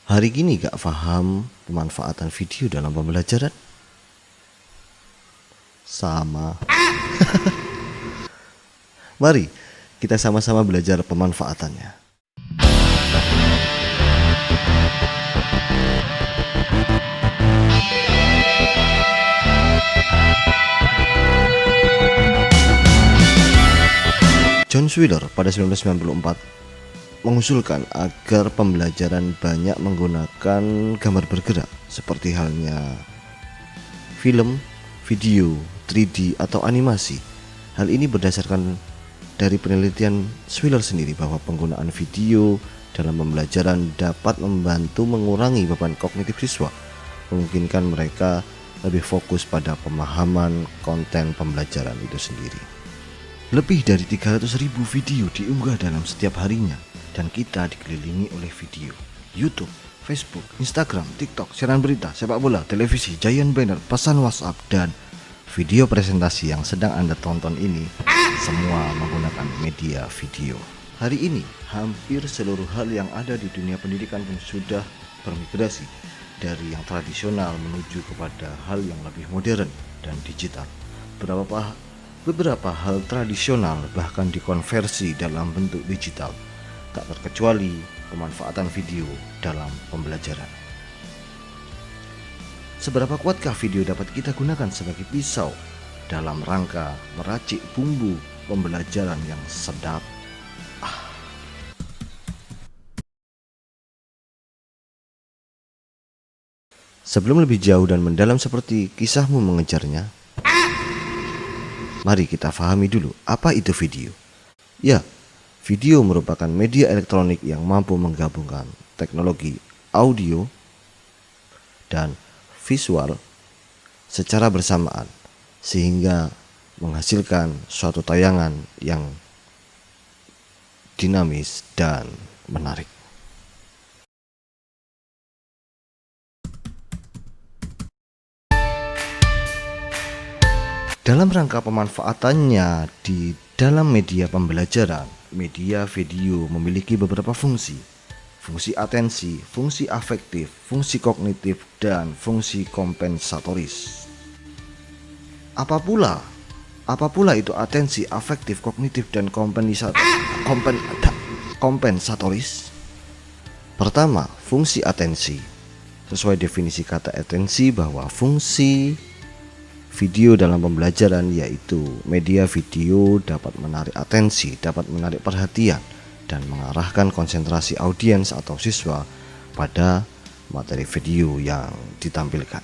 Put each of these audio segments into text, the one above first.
Hari gini gak paham pemanfaatan video dalam pembelajaran? Sama. Mari kita sama-sama belajar pemanfaatannya. John Swiller pada 1994 mengusulkan agar pembelajaran banyak menggunakan gambar bergerak seperti halnya film, video, 3D atau animasi. Hal ini berdasarkan dari penelitian Swiller sendiri bahwa penggunaan video dalam pembelajaran dapat membantu mengurangi beban kognitif siswa, memungkinkan mereka lebih fokus pada pemahaman konten pembelajaran itu sendiri. Lebih dari 300.000 video diunggah dalam setiap harinya, dan kita dikelilingi oleh video YouTube, Facebook, Instagram, TikTok, siaran berita, sepak bola, televisi, giant banner, pesan WhatsApp, dan video presentasi yang sedang Anda tonton ini semua menggunakan media video. Hari ini, hampir seluruh hal yang ada di dunia pendidikan pun sudah bermigrasi dari yang tradisional menuju kepada hal yang lebih modern dan digital. Beberapa hal tradisional bahkan dikonversi dalam bentuk digital, tak terkecuali pemanfaatan video dalam pembelajaran. Seberapa kuatkah video dapat kita gunakan sebagai pisau dalam rangka meracik bumbu pembelajaran yang sedap? Sebelum lebih jauh dan mendalam seperti kisahmu mengejarnya, mari kita pahami dulu apa itu video. Ya, video merupakan media elektronik yang mampu menggabungkan teknologi audio dan visual secara bersamaan sehingga menghasilkan suatu tayangan yang dinamis dan menarik. Dalam rangka pemanfaatannya di dalam media pembelajaran, media video memiliki beberapa fungsi. Fungsi atensi, fungsi afektif, fungsi kognitif, dan fungsi kompensatoris. Apa pula itu atensi, afektif, kognitif, dan kompensatoris? Pertama, fungsi atensi. Sesuai definisi kata atensi bahwa fungsi video dalam pembelajaran yaitu media video dapat menarik atensi, dapat menarik perhatian, dan mengarahkan konsentrasi audiens atau siswa pada materi video yang ditampilkan.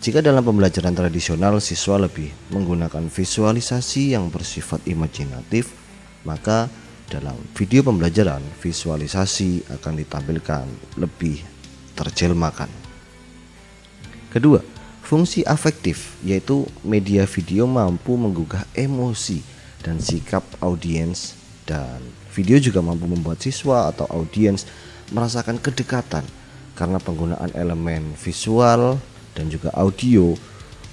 Jika dalam pembelajaran tradisional siswa lebih menggunakan visualisasi yang bersifat imajinatif, maka dalam video pembelajaran visualisasi akan ditampilkan lebih terjelmakan. Kedua, fungsi afektif, yaitu media video mampu menggugah emosi dan sikap audiens, dan video juga mampu membuat siswa atau audiens merasakan kedekatan karena penggunaan elemen visual dan juga audio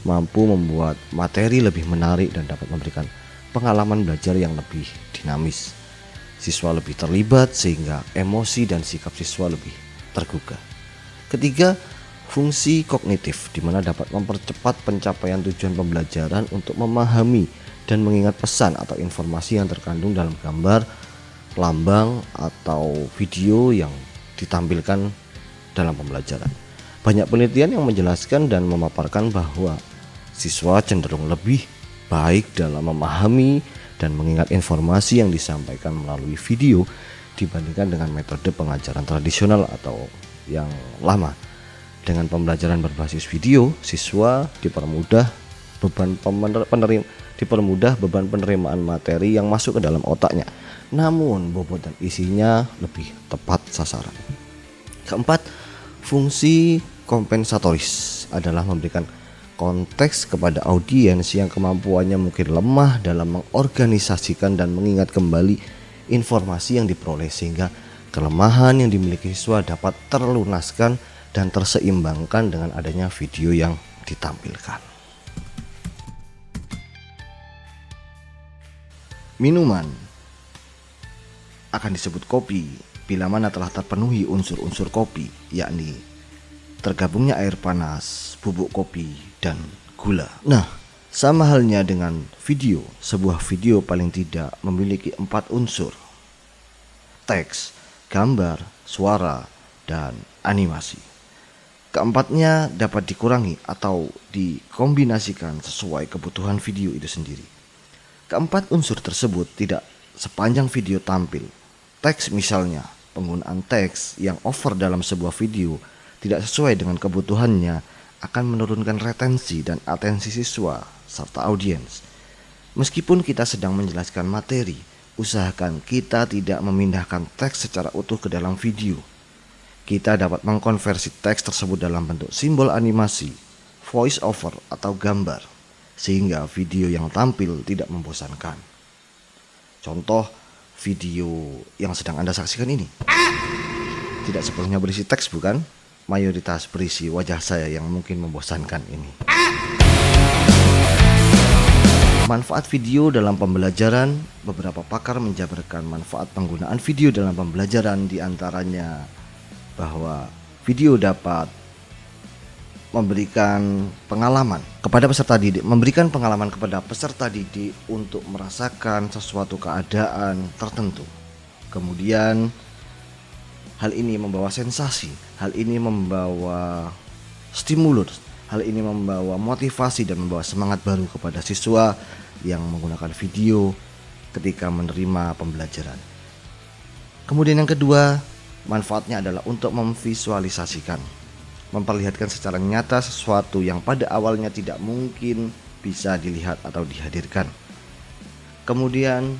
mampu membuat materi lebih menarik dan dapat memberikan pengalaman belajar yang lebih dinamis. Siswa lebih terlibat sehingga emosi dan sikap siswa lebih tergugah. Ketiga, fungsi kognitif, di mana dapat mempercepat pencapaian tujuan pembelajaran untuk memahami dan mengingat pesan atau informasi yang terkandung dalam gambar, lambang, atau video yang ditampilkan dalam pembelajaran. Banyak penelitian yang menjelaskan dan memaparkan bahwa siswa cenderung lebih baik dalam memahami dan mengingat informasi yang disampaikan melalui video dibandingkan dengan metode pengajaran tradisional atau yang lama. Dengan pembelajaran berbasis video, siswa dipermudah beban penerimaan materi yang masuk ke dalam otaknya, namun bobot dan isinya lebih tepat sasaran. Keempat, fungsi kompensatoris adalah memberikan konteks kepada audiens yang kemampuannya mungkin lemah dalam mengorganisasikan dan mengingat kembali informasi yang diperoleh, sehingga kelemahan yang dimiliki siswa dapat terlunaskan dan terseimbangkan dengan adanya video yang ditampilkan. Minuman akan disebut kopi bila mana telah terpenuhi unsur-unsur kopi, yakni tergabungnya air panas, bubuk kopi, dan gula. Nah, sama halnya dengan video. Sebuah video paling tidak memiliki 4 unsur: teks, gambar, suara, dan animasi. Keempatnya dapat dikurangi atau dikombinasikan sesuai kebutuhan video itu sendiri. Keempat unsur tersebut tidak sepanjang video tampil. Teks misalnya, penggunaan teks yang over dalam sebuah video tidak sesuai dengan kebutuhannya akan menurunkan retensi dan atensi siswa serta audiens. Meskipun kita sedang menjelaskan materi, usahakan kita tidak memindahkan teks secara utuh ke dalam video. Kita dapat mengkonversi teks tersebut dalam bentuk simbol animasi, voice over, atau gambar, sehingga video yang tampil tidak membosankan. Contoh video yang sedang Anda saksikan ini tidak sepenuhnya berisi teks, bukan? Mayoritas berisi wajah saya yang mungkin membosankan ini. Manfaat video dalam pembelajaran. Beberapa pakar menjabarkan manfaat penggunaan video dalam pembelajaran, diantaranya bahwa video dapat memberikan pengalaman kepada peserta didik, untuk merasakan sesuatu keadaan tertentu. Kemudian hal ini membawa sensasi, hal ini membawa stimulus, hal ini membawa motivasi dan membawa semangat baru kepada siswa yang menggunakan video ketika menerima pembelajaran. Kemudian yang kedua, manfaatnya adalah untuk memvisualisasikan, memperlihatkan secara nyata sesuatu yang pada awalnya tidak mungkin bisa dilihat atau dihadirkan. Kemudian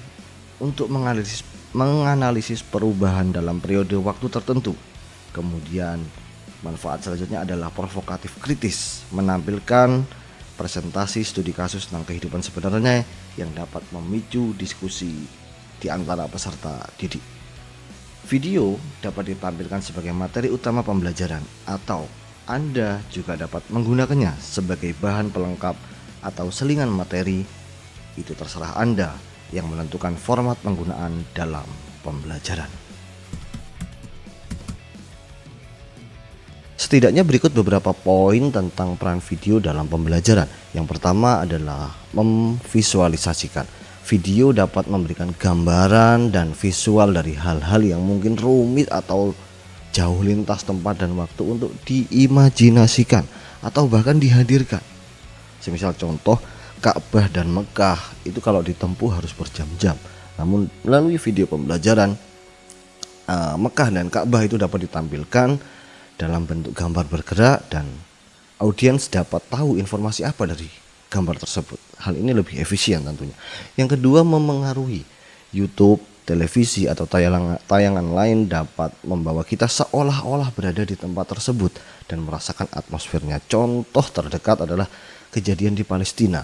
untuk menganalisis perubahan dalam periode waktu tertentu. Kemudian manfaat selanjutnya adalah provokatif kritis, menampilkan presentasi studi kasus tentang kehidupan sebenarnya yang dapat memicu diskusi di antara peserta didik. Video dapat ditampilkan sebagai materi utama pembelajaran, atau Anda juga dapat menggunakannya sebagai bahan pelengkap atau selingan materi. Itu terserah Anda yang menentukan format penggunaan dalam pembelajaran. Setidaknya berikut beberapa poin tentang peran video dalam pembelajaran. Yang pertama adalah memvisualisasikan. Video dapat memberikan gambaran dan visual dari hal-hal yang mungkin rumit atau jauh lintas tempat dan waktu untuk diimajinasikan atau bahkan dihadirkan. Semisal contoh, Ka'bah dan Mekah itu kalau ditempuh harus berjam-jam. Namun melalui video pembelajaran, Mekah dan Ka'bah itu dapat ditampilkan dalam bentuk gambar bergerak dan audiens dapat tahu informasi apa dari gambar tersebut. Hal ini lebih efisien tentunya. Yang kedua, memengaruhi. YouTube, televisi, atau tayangan lain dapat membawa kita seolah-olah berada di tempat tersebut dan merasakan atmosfernya. Contoh terdekat adalah kejadian di Palestina.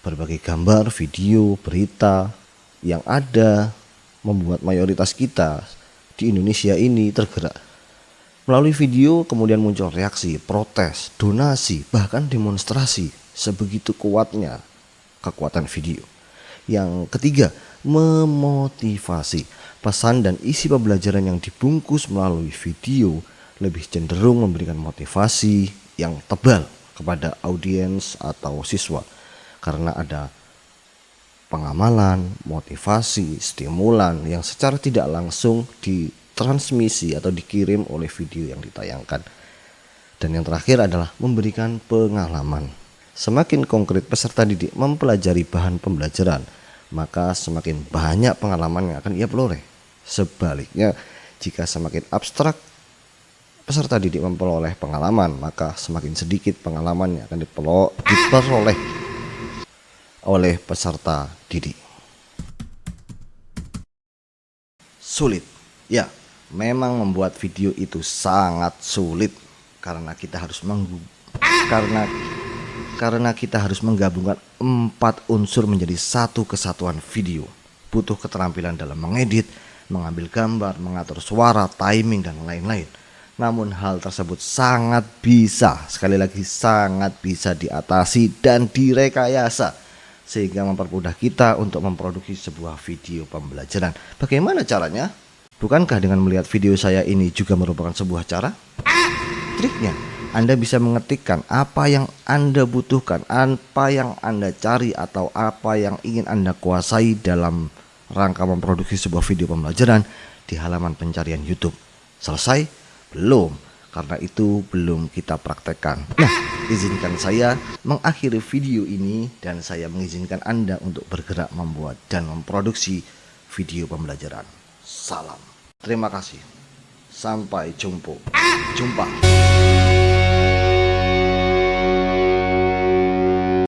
Berbagai gambar, video, berita yang ada membuat mayoritas kita di Indonesia ini tergerak. Melalui video kemudian muncul reaksi, protes, donasi, bahkan demonstrasi. Sebegitu kuatnya kekuatan video. Yang ketiga, memotivasi. Pesan dan isi pembelajaran yang dibungkus melalui video lebih cenderung memberikan motivasi yang tebal kepada audiens atau siswa, karena ada pengamalan, motivasi, stimulan yang secara tidak langsung ditransmisi atau dikirim oleh video yang ditayangkan. Dan yang terakhir adalah memberikan pengalaman. Semakin konkret peserta didik mempelajari bahan pembelajaran, maka semakin banyak pengalaman yang akan ia peroleh. Sebaliknya, jika semakin abstrak peserta didik memperoleh pengalaman, maka semakin sedikit pengalaman yang akan diperoleh oleh peserta didik. Sulit. Ya, memang membuat video itu sangat sulit karena kita harus menggabungkan 4 unsur menjadi satu kesatuan video. Butuh keterampilan dalam mengedit, mengambil gambar, mengatur suara, timing, dan lain-lain. Namun hal tersebut sangat bisa diatasi dan direkayasa, sehingga mempermudah kita untuk memproduksi sebuah video pembelajaran. Bagaimana caranya? Bukankah dengan melihat video saya ini juga merupakan sebuah cara? Triknya, Anda bisa mengetikkan apa yang Anda butuhkan, apa yang Anda cari, atau apa yang ingin Anda kuasai dalam rangka memproduksi sebuah video pembelajaran di halaman pencarian YouTube. Selesai? Belum, karena itu belum kita praktekkan. Nah, izinkan saya mengakhiri video ini dan saya mengizinkan Anda untuk bergerak membuat dan memproduksi video pembelajaran. Salam. Terima kasih. Sampai jumpa.